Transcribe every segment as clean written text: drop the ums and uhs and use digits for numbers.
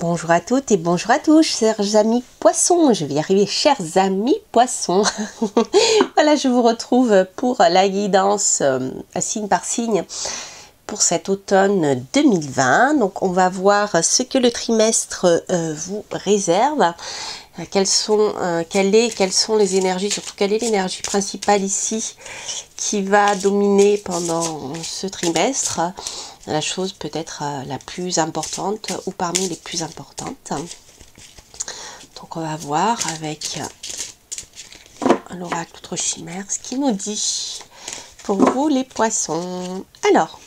Bonjour à toutes et bonjour à tous, chers amis poissons. Je vais y arriver, chers amis poissons. Voilà, je vous retrouve pour la guidance signe par signe pour cet automne 2020. Donc, on va voir ce que le trimestre vous réserve. Quelles sont les énergies, surtout quelle est l'énergie principale ici qui va dominer pendant ce trimestre. La chose peut-être la plus importante ou parmi les plus importantes. Donc on va voir avec l'oracle Outre Chimère ce qu'il nous dit pour vous les poissons. Alors,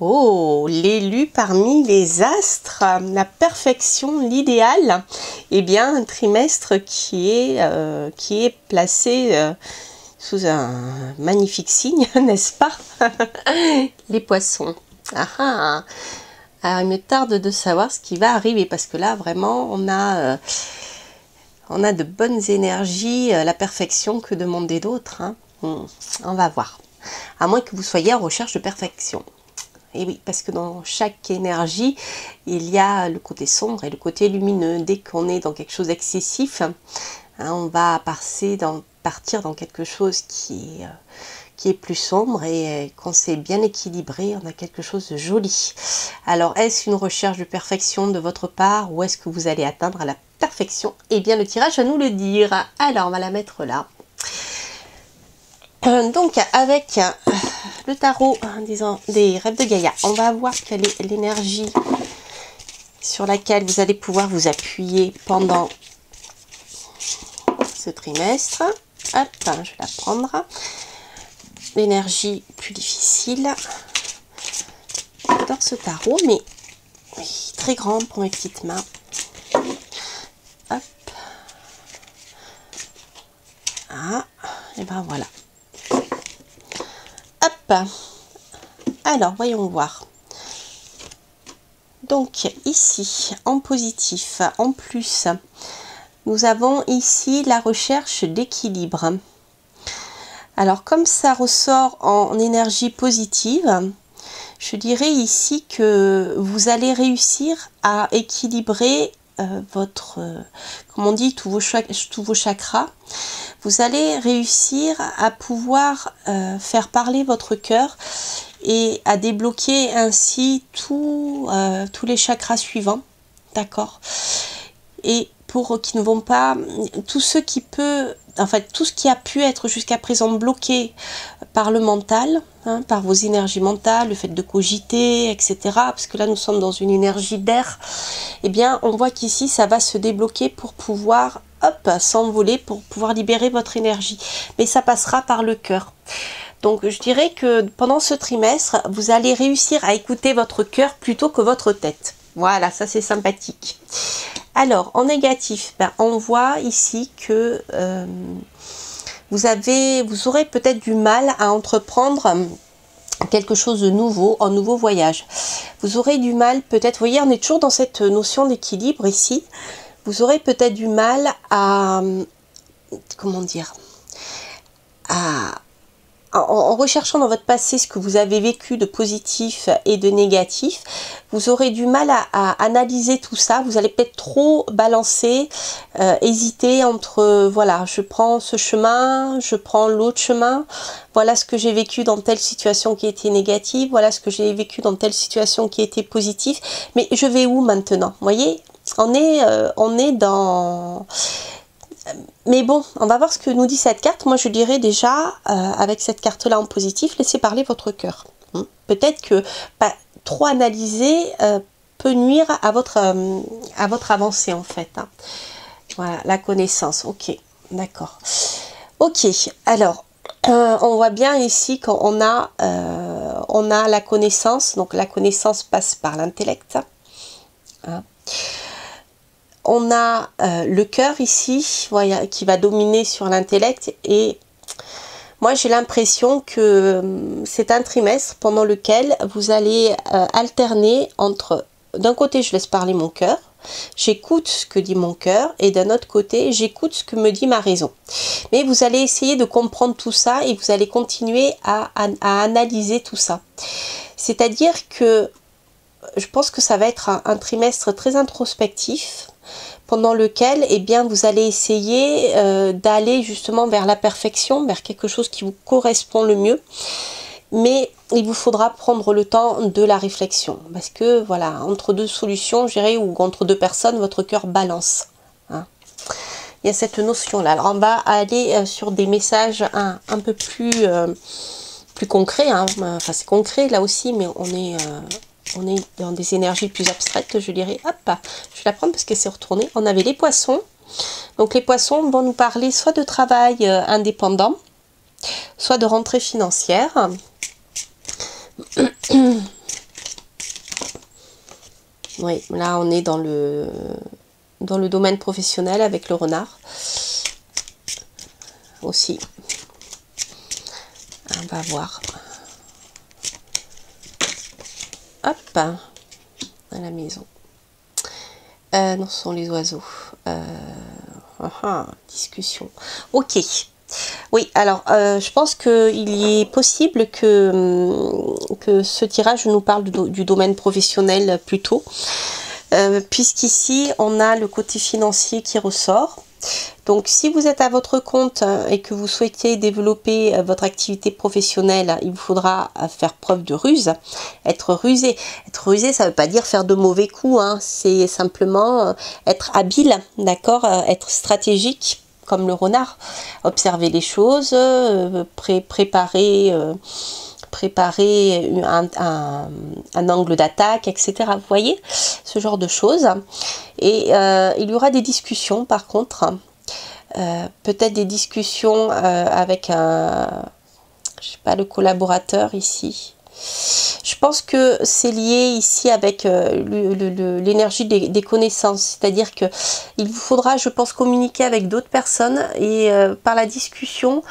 oh, l'élu parmi les astres, la perfection, l'idéal. Eh bien, un trimestre qui est placé sous un magnifique signe, n'est-ce pas? Les poissons. Ah, alors, il me tarde de savoir ce qui va arriver parce que là, vraiment, on a de bonnes énergies, la perfection que demander d'autres. Hein. On va voir. À moins que vous soyez en recherche de perfection. Et oui, parce que dans chaque énergie, il y a le côté sombre et le côté lumineux. Dès qu'on est dans quelque chose d'excessif, hein, on va partir dans quelque chose qui est plus sombre, et quand c'est bien équilibré, on a quelque chose de joli. Alors, est-ce une recherche de perfection de votre part ou est-ce que vous allez atteindre la perfection? Eh bien, le tirage va nous le dire. Alors, on va la mettre là. Donc, avec le tarot, disons, des rêves de Gaïa, on va voir quelle est l'énergie sur laquelle vous allez pouvoir vous appuyer pendant ce trimestre. Hop, je vais la prendre. L'énergie plus difficile. J'adore ce tarot, mais oui, très grand pour mes petites mains. Hop. Ah, et ben voilà. Hop. Alors, voyons voir. Donc, ici, en positif, en plus, nous avons ici la recherche d'équilibre. Alors, comme ça ressort en énergie positive, je dirais ici que vous allez réussir à équilibrer comme on dit, tous vos chakras. Vous allez réussir à pouvoir faire parler votre cœur et à débloquer ainsi tous les chakras suivants. D'accord? Et pour qui ne vont pas, tout ce qui peut, en fait, tout ce qui a pu être jusqu'à présent bloqué par le mental, hein, par vos énergies mentales, le fait de cogiter, etc. Parce que là, nous sommes dans une énergie d'air. Eh bien, on voit qu'ici, ça va se débloquer pour pouvoir, hop, s'envoler, pour pouvoir libérer votre énergie. Mais ça passera par le cœur. Donc, je dirais que pendant ce trimestre, vous allez réussir à écouter votre cœur plutôt que votre tête. Voilà, ça c'est sympathique. Alors, en négatif, on voit ici que vous aurez peut-être du mal à entreprendre quelque chose de nouveau, un nouveau voyage. Vous aurez du mal, peut-être, vous voyez, on est toujours dans cette notion d'équilibre ici. Vous aurez peut-être du mal à, comment dire, en recherchant dans votre passé ce que vous avez vécu de positif et de négatif, vous aurez du mal à analyser tout ça. Vous allez peut-être trop balancer, hésiter entre, voilà, je prends ce chemin, je prends l'autre chemin, voilà ce que j'ai vécu dans telle situation qui était négative, voilà ce que j'ai vécu dans telle situation qui était positive, mais je vais où maintenant? Vous voyez, on est dans... Mais bon, on va voir ce que nous dit cette carte. Moi, je dirais déjà, avec cette carte-là en positif, laissez parler votre cœur. Peut-être que trop analyser peut nuire à votre avancée, en fait. Hein. Voilà, la connaissance. Ok, d'accord. Ok, alors, on voit bien ici qu'on a la connaissance. Donc, la connaissance passe par l'intellect. Hein. On a le cœur ici, voilà, qui va dominer sur l'intellect, et moi j'ai l'impression que c'est un trimestre pendant lequel vous allez alterner entre, d'un côté je laisse parler mon cœur, j'écoute ce que dit mon cœur, et d'un autre côté j'écoute ce que me dit ma raison. Mais vous allez essayer de comprendre tout ça et vous allez continuer à analyser tout ça. C'est-à-dire que je pense que ça va être un trimestre très introspectif, pendant lequel, eh bien, vous allez essayer d'aller justement vers la perfection, vers quelque chose qui vous correspond le mieux. Mais il vous faudra prendre le temps de la réflexion. Parce que, voilà, entre deux solutions, je dirais, ou entre deux personnes, votre cœur balance. Hein. Il y a cette notion-là. Alors, on va aller sur des messages un peu plus concrets. Hein. Enfin, c'est concret là aussi, mais on est dans des énergies plus abstraites, je dirais. Hop, je vais la prendre parce qu'elle s'est retournée. On avait les poissons. Donc, les poissons vont nous parler soit de travail indépendant, soit de rentrée financière. Oui, là on est dans le domaine professionnel avec le renard aussi. On va voir. Hop, à la maison. Non, ce sont les oiseaux. Discussion. Ok. Oui, alors je pense qu'il est possible que ce tirage nous parle du domaine professionnel plutôt, puisqu'ici on a le côté financier qui ressort. Donc si vous êtes à votre compte et que vous souhaitez développer votre activité professionnelle, il vous faudra faire preuve de ruse, être rusé. Être rusé, ça ne veut pas dire faire de mauvais coups, hein. C'est simplement être habile, d'accord, être stratégique. Comme le renard, observer les choses, préparer un angle d'attaque, etc. Vous voyez, ce genre de choses. Et il y aura des discussions par contre, peut-être des discussions avec je sais pas, le collaborateur ici. Je pense que c'est lié ici avec l'énergie des connaissances, c'est-à-dire que il vous faudra, je pense, communiquer avec d'autres personnes et par la discussion,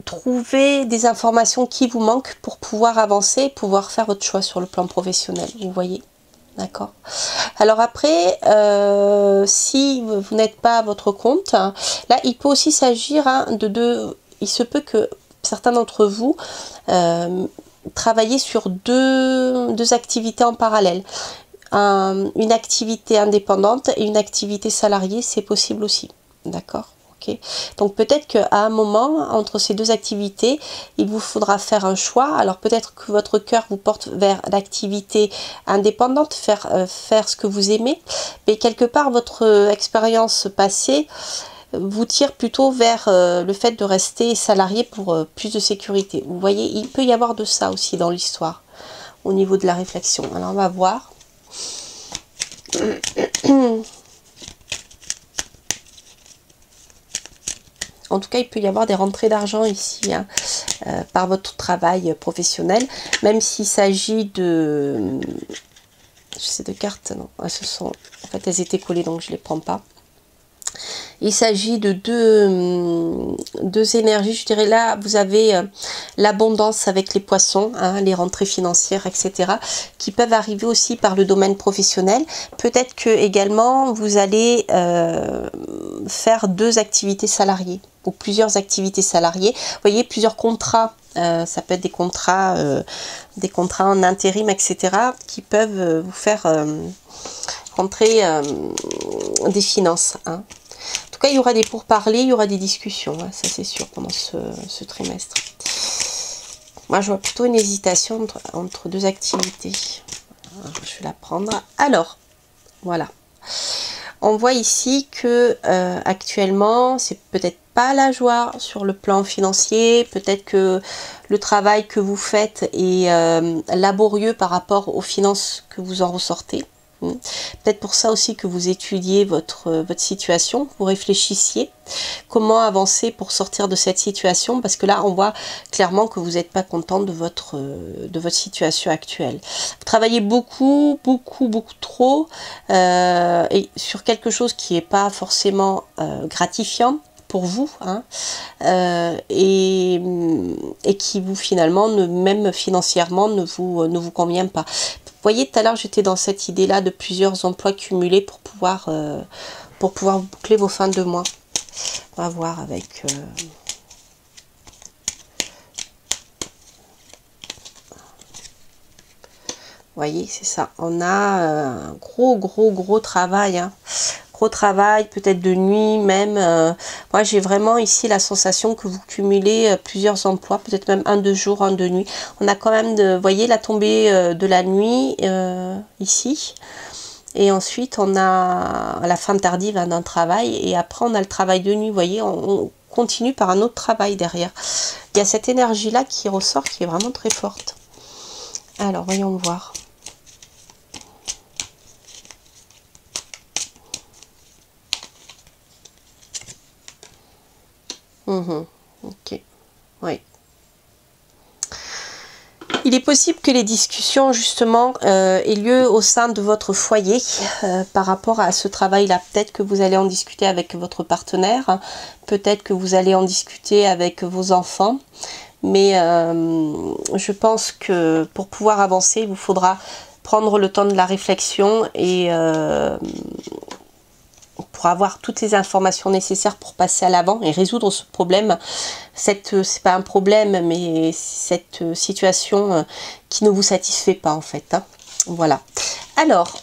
trouver des informations qui vous manquent pour pouvoir avancer et pouvoir faire votre choix sur le plan professionnel, vous voyez. D'accord. Alors après, si vous n'êtes pas à votre compte, là, il peut aussi s'agir il se peut que certains d'entre vous travailler sur deux activités en parallèle. Une activité indépendante et une activité salariée, c'est possible aussi. D'accord? Okay. Donc peut-être qu'à un moment, entre ces deux activités, il vous faudra faire un choix. Alors peut-être que votre cœur vous porte vers l'activité indépendante, faire ce que vous aimez, mais quelque part votre expérience passée vous tire plutôt vers le fait de rester salarié pour plus de sécurité. Vous voyez, il peut y avoir de ça aussi dans l'histoire, au niveau de la réflexion. Alors on va voir. En tout cas, il peut y avoir des rentrées d'argent ici, hein, par votre travail professionnel, même s'il s'agit de... Ces deux cartes, non, elles en fait, elles étaient collées, donc je ne les prends pas. Il s'agit de deux énergies, je dirais là, vous avez l'abondance avec les poissons, hein, les rentrées financières, etc., qui peuvent arriver aussi par le domaine professionnel. Peut-être que également vous allez faire deux activités salariées, ou plusieurs activités salariées. Vous voyez, plusieurs contrats, ça peut être des contrats en intérim, etc., qui peuvent vous faire rentrer des finances, hein. En tout cas, il y aura des pourparlers, il y aura des discussions, hein, ça c'est sûr, pendant ce trimestre. Moi, je vois plutôt une hésitation entre deux activités. Alors, je vais la prendre. Alors, voilà. On voit ici que actuellement, c'est peut-être pas la joie sur le plan financier. Peut-être que le travail que vous faites est laborieux par rapport aux finances que vous en ressortez. Peut-être pour ça aussi que vous étudiez votre situation, vous réfléchissiez comment avancer pour sortir de cette situation, parce que là on voit clairement que vous n'êtes pas content de votre situation actuelle. Vous travaillez beaucoup trop et sur quelque chose qui n'est pas forcément gratifiant pour vous, hein, et qui vous finalement, même financièrement, ne vous convient pas. Vous voyez, tout à l'heure, j'étais dans cette idée-là de plusieurs emplois cumulés pour pouvoir boucler vos fins de mois. On va voir avec... voyez, c'est ça. On a un gros travail. Hein. Gros travail, peut-être de nuit même. Moi, j'ai vraiment ici la sensation que vous cumulez plusieurs emplois, peut-être même un de jour, un de nuit. On a quand même, vous voyez, la tombée de la nuit ici. Et ensuite, on a la fin tardive d'un travail. Et après, on a le travail de nuit. Vous voyez, on continue par un autre travail derrière. Il y a cette énergie-là qui ressort, qui est vraiment très forte. Alors, voyons voir. Ok, oui. Il est possible que les discussions justement aient lieu au sein de votre foyer par rapport à ce travail-là. Peut-être que vous allez en discuter avec votre partenaire, peut-être que vous allez en discuter avec vos enfants. Mais je pense que pour pouvoir avancer, il vous faudra prendre le temps de la réflexion et pour avoir toutes les informations nécessaires pour passer à l'avant et résoudre ce problème. C'est pas un problème, mais cette situation qui ne vous satisfait pas en fait. Hein. Voilà. Alors,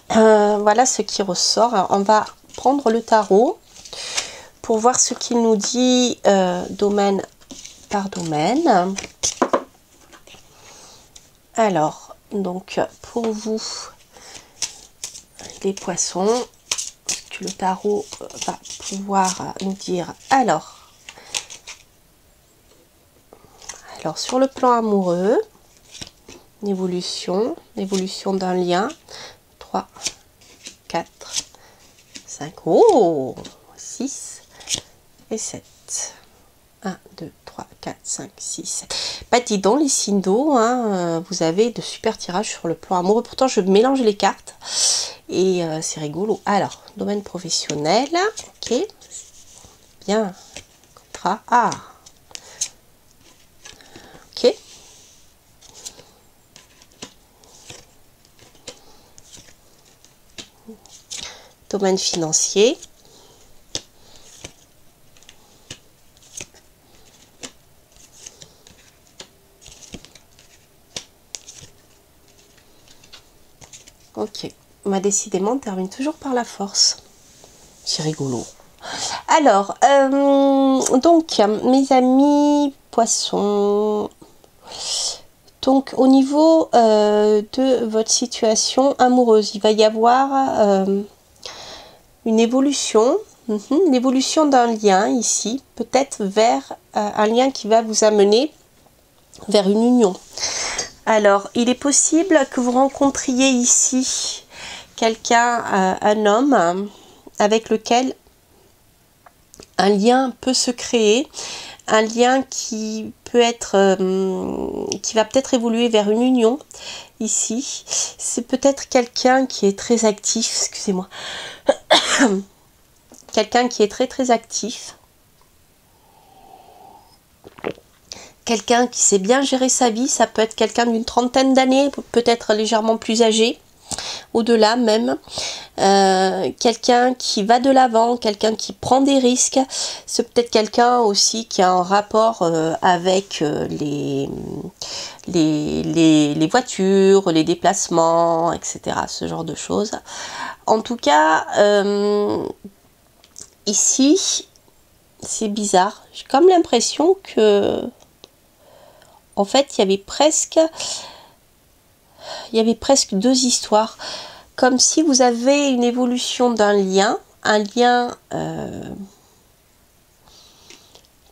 voilà ce qui ressort. Alors, on va prendre le tarot pour voir ce qu'il nous dit domaine par domaine. Alors, donc pour vous, les poissons, que le tarot va pouvoir nous dire. Alors sur le plan amoureux, l'évolution d'un lien. 3, 4, 5, oh, 6 et 7. 1, 2, 3, 4, 5, 6, 7. Bah dis donc les signes d'eau, hein, vous avez de super tirages sur le plan amoureux. Pourtant je mélange les cartes et c'est rigolo. Alors, domaine professionnel, ok. Bien. Contrat, ah. Ok. Domaine financier. Ok, bah, décidément on termine toujours par la force. C'est rigolo. Alors, donc mes amis poissons, donc au niveau de votre situation amoureuse, il va y avoir une évolution, l'évolution d'un lien ici, peut-être vers un lien qui va vous amener vers une union. Alors, il est possible que vous rencontriez ici quelqu'un, un homme, avec lequel un lien peut se créer, un lien qui peut être, qui va peut-être évoluer vers une union ici. C'est peut-être quelqu'un qui est très actif, excusez-moi, quelqu'un qui est très actif. Quelqu'un qui sait bien gérer sa vie, ça peut être quelqu'un d'une trentaine d'années, peut-être légèrement plus âgé, au-delà même. Quelqu'un qui va de l'avant, quelqu'un qui prend des risques. C'est peut-être quelqu'un aussi qui a un rapport avec les voitures, les déplacements, etc. Ce genre de choses. En tout cas, ici, c'est bizarre. J'ai comme l'impression que en fait, il y avait presque deux histoires. Comme si vous avez une évolution d'un lien, un lien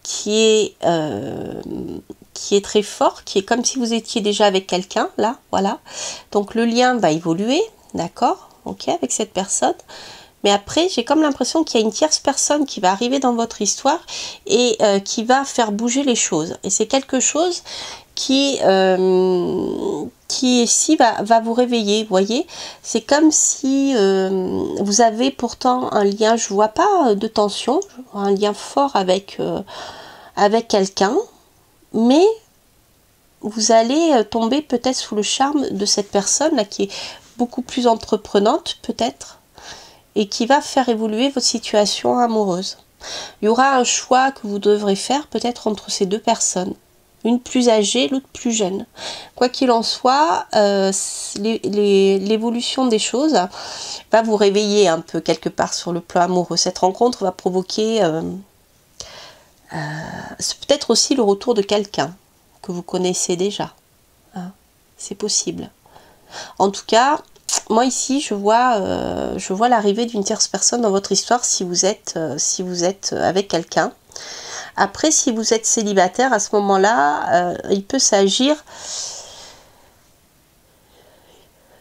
qui est très fort, qui est comme si vous étiez déjà avec quelqu'un, là, voilà. Donc le lien va évoluer, d'accord, ok, avec cette personne. Mais après, j'ai comme l'impression qu'il y a une tierce personne qui va arriver dans votre histoire et qui va faire bouger les choses. Et c'est quelque chose qui ici va vous réveiller, vous voyez. C'est comme si vous avez pourtant un lien, je vois pas de tension, un lien fort avec quelqu'un, mais vous allez tomber peut-être sous le charme de cette personne là qui est beaucoup plus entreprenante peut-être, et qui va faire évoluer votre situation amoureuse. Il y aura un choix que vous devrez faire peut-être entre ces deux personnes. Une plus âgée, l'autre plus jeune. Quoi qu'il en soit, l'évolution des choses va vous réveiller un peu quelque part sur le plan amoureux. Cette rencontre va provoquer peut-être aussi le retour de quelqu'un que vous connaissez déjà. Hein, c'est possible. En tout cas, moi ici, je vois l'arrivée d'une tierce personne dans votre histoire si vous êtes avec quelqu'un. Après, si vous êtes célibataire, à ce moment-là, il peut s'agir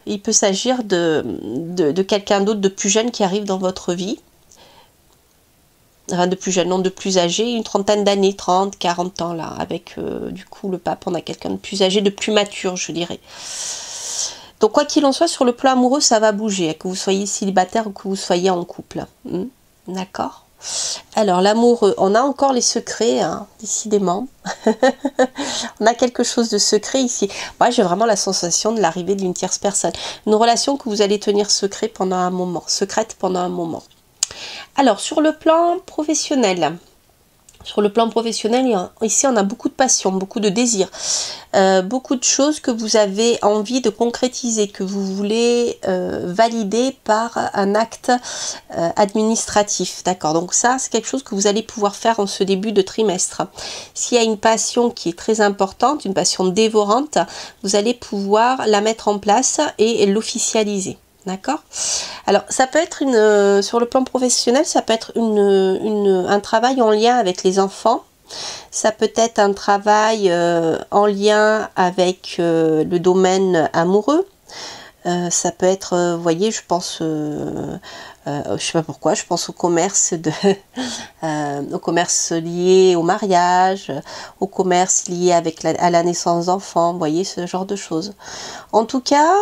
de quelqu'un d'autre de plus jeune qui arrive dans votre vie. Enfin, de plus jeune, non, de plus âgé, une trentaine d'années, 30, 40 ans, là, avec du coup le pape, on a quelqu'un de plus âgé, de plus mature, je dirais. Donc, quoi qu'il en soit, sur le plan amoureux, ça va bouger, que vous soyez célibataire ou que vous soyez en couple. D'accord ? Alors, l'amoureux, on a encore les secrets, hein, décidément. On a quelque chose de secret ici. Moi, j'ai vraiment la sensation de l'arrivée d'une tierce personne. Une relation que vous allez tenir secrète pendant un moment. Alors, sur le plan professionnel, ici, on a beaucoup de passion, beaucoup de désir, beaucoup de choses que vous avez envie de concrétiser, que vous voulez valider par un acte administratif. D'accord, donc ça, c'est quelque chose que vous allez pouvoir faire en ce début de trimestre. S'il y a une passion qui est très importante, une passion dévorante, vous allez pouvoir la mettre en place et l'officialiser. D'accord. Alors, ça peut être sur le plan professionnel, ça peut être un travail en lien avec les enfants. Ça peut être un travail en lien avec le domaine amoureux. Ça peut être, vous voyez, je pense, je sais pas pourquoi, je pense au commerce au commerce lié au mariage, au commerce lié à la naissance d'enfants, vous voyez, ce genre de choses. En tout cas,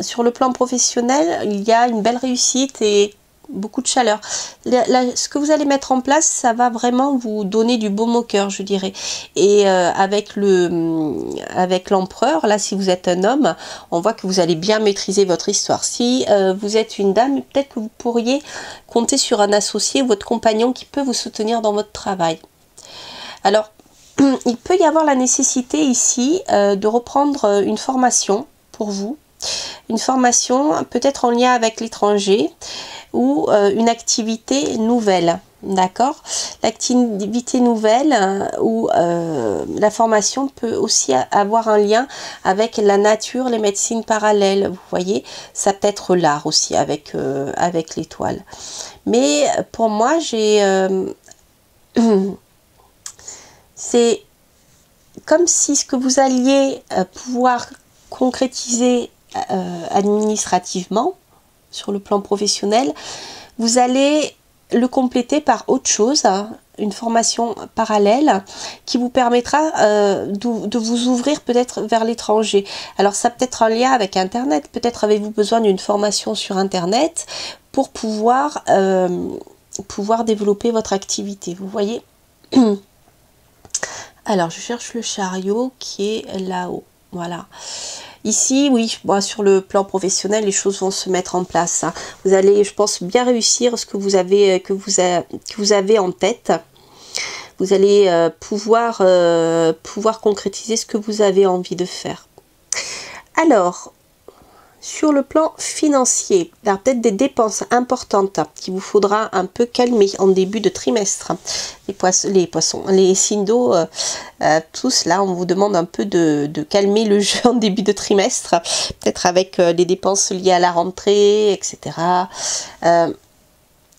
sur le plan professionnel, il y a une belle réussite et beaucoup de chaleur. Ce que vous allez mettre en place, ça va vraiment vous donner du baume au cœur, je dirais. Et avec l'empereur, là, si vous êtes un homme, on voit que vous allez bien maîtriser votre histoire. Si vous êtes une dame, peut-être que vous pourriez compter sur un associé, votre compagnon qui peut vous soutenir dans votre travail. Alors, il peut y avoir la nécessité ici de reprendre une formation pour vous. Une formation peut-être en lien avec l'étranger ou une activité nouvelle, d'accord? L'activité nouvelle ou la formation peut aussi avoir un lien avec la nature, les médecines parallèles, vous voyez? Ça peut être l'art aussi avec l'étoile. Mais pour moi, c'est comme si ce que vous alliez pouvoir concrétiser administrativement sur le plan professionnel, vous allez le compléter par autre chose, hein, une formation parallèle qui vous permettra de vous ouvrir peut-être vers l'étranger. Alors ça peut être un lien avec Internet, peut-être avez-vous besoin d'une formation sur Internet pour pouvoir développer votre activité, vous voyez. Alors je cherche le chariot qui est là-haut, voilà. Ici, oui, bon, sur le plan professionnel, les choses vont se mettre en place. Hein. Vous allez, je pense, bien réussir ce que vous avez en tête. Vous allez pouvoir concrétiser ce que vous avez envie de faire. Alors, sur le plan financier, il y a peut-être des dépenses importantes qu'il vous faudra un peu calmer en début de trimestre. Les signes d'eau, tous là, on vous demande un peu de calmer le jeu en début de trimestre, peut-être avec les dépenses liées à la rentrée, etc.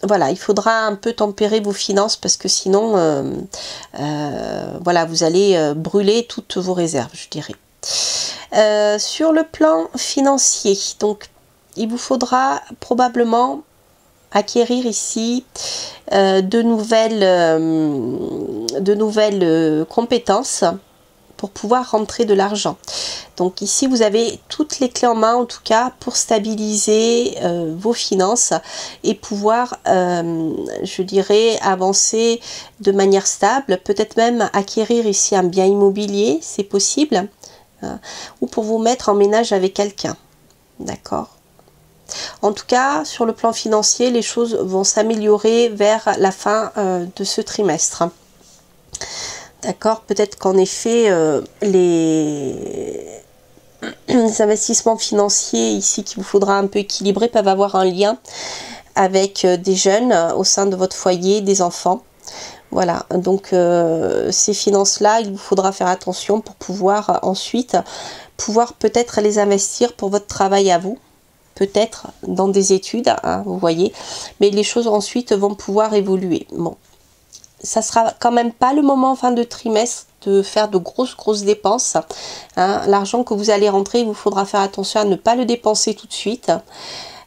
Voilà, il faudra un peu tempérer vos finances parce que sinon, voilà, vous allez brûler toutes vos réserves, je dirais. Sur le plan financier, donc il vous faudra probablement acquérir ici de nouvelles compétences pour pouvoir rentrer de l'argent. Donc ici vous avez toutes les clés en main en tout cas pour stabiliser vos finances et pouvoir je dirais avancer de manière stable, peut-être même acquérir ici un bien immobilier, c'est possible. Ou pour vous mettre en ménage avec quelqu'un, d'accord? En tout cas, sur le plan financier, les choses vont s'améliorer vers la fin de ce trimestre. D'accord? Peut-être qu'en effet, les investissements financiers ici qu'il vous faudra un peu équilibrer peuvent avoir un lien avec des jeunes au sein de votre foyer, des enfants. Voilà, donc ces finances-là, il vous faudra faire attention pour pouvoir ensuite, peut-être les investir pour votre travail à vous, peut-être dans des études, hein, vous voyez, mais les choses ensuite vont pouvoir évoluer. Bon, ça sera quand même pas le moment en fin de trimestre de faire de grosses dépenses. Hein. L'argent que vous allez rentrer, il vous faudra faire attention à ne pas le dépenser tout de suite.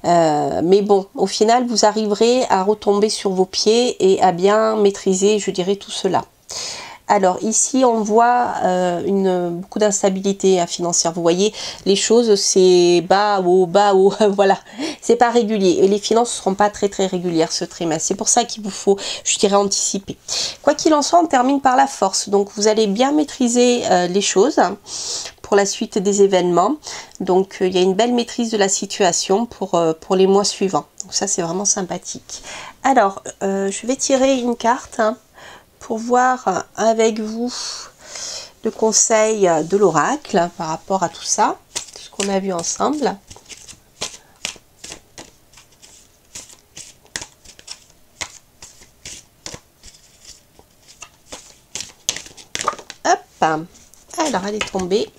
Mais bon, au final, vous arriverez à retomber sur vos pieds et à bien maîtriser, je dirais, tout cela. Alors ici, on voit beaucoup d'instabilité financière. Vous voyez, les choses, c'est bas, haut, voilà. C'est pas régulier. Et les finances ne seront pas très régulières ce trimestre. C'est pour ça qu'il vous faut, je dirais, anticiper. Quoi qu'il en soit, on termine par la force. Donc, vous allez bien maîtriser les choses pour la suite des événements. Donc, il y a une belle maîtrise de la situation pour les mois suivants. Donc, ça, c'est vraiment sympathique. Alors, je vais tirer une carte, hein, pour voir avec vous le conseil de l'oracle par rapport à tout ça, ce qu'on a vu ensemble. Hop, alors elle est tombée.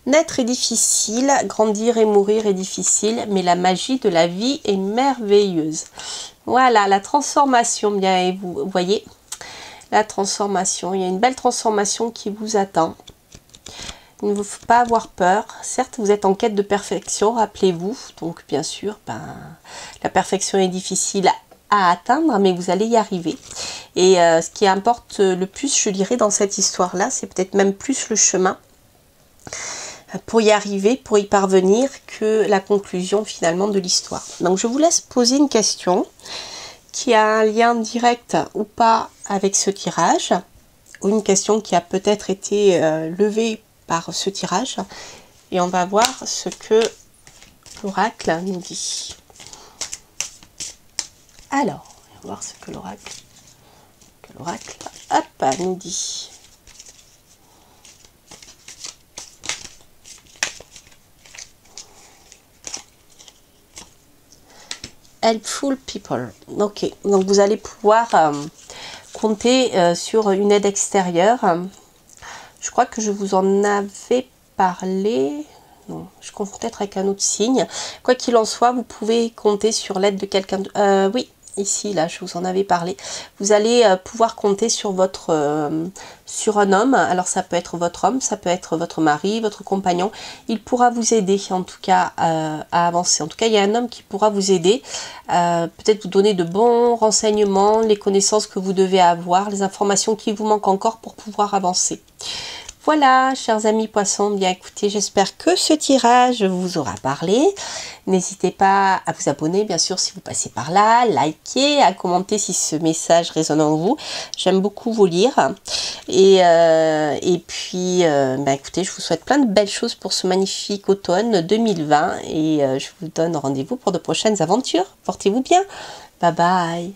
Naître est difficile, grandir et mourir est difficile, mais la magie de la vie est merveilleuse. Voilà, la transformation, bien, et vous voyez, la transformation, il y a une belle transformation qui vous attend. Il ne faut pas avoir peur. Certes, vous êtes en quête de perfection, rappelez-vous. Donc, bien sûr, la perfection est difficile à atteindre, mais vous allez y arriver. Et ce qui importe le plus, je dirais, dans cette histoire-là, c'est peut-être même plus le chemin pour y arriver, pour y parvenir, que la conclusion finalement de l'histoire. Donc, je vous laisse poser une question qui a un lien direct ou pas avec ce tirage, ou une question qui a peut-être été levée par ce tirage, et on va voir ce que l'oracle nous dit. Alors, on va voir ce que l'oracle nous dit. Helpful people. Ok, donc vous allez pouvoir compter sur une aide extérieure. Je crois que je vous en avais parlé. Non, je confonds peut-être avec un autre signe. Quoi qu'il en soit, vous pouvez compter sur l'aide de quelqu'un. Oui, ici, là, je vous en avais parlé. Vous allez pouvoir compter sur sur un homme. Alors, ça peut être votre homme, ça peut être votre mari, votre compagnon. Il pourra vous aider, en tout cas, à avancer. En tout cas, il y a un homme qui pourra vous aider. Peut-être vous donner de bons renseignements, les connaissances que vous devez avoir, les informations qui vous manquent encore pour pouvoir avancer. Voilà, chers amis poissons, bien écoutez, j'espère que ce tirage vous aura parlé. N'hésitez pas à vous abonner, bien sûr, si vous passez par là, liker, à commenter si ce message résonne en vous. J'aime beaucoup vous lire. Et puis, écoutez, je vous souhaite plein de belles choses pour ce magnifique automne 2020. Et je vous donne rendez-vous pour de prochaines aventures. Portez-vous bien. Bye bye.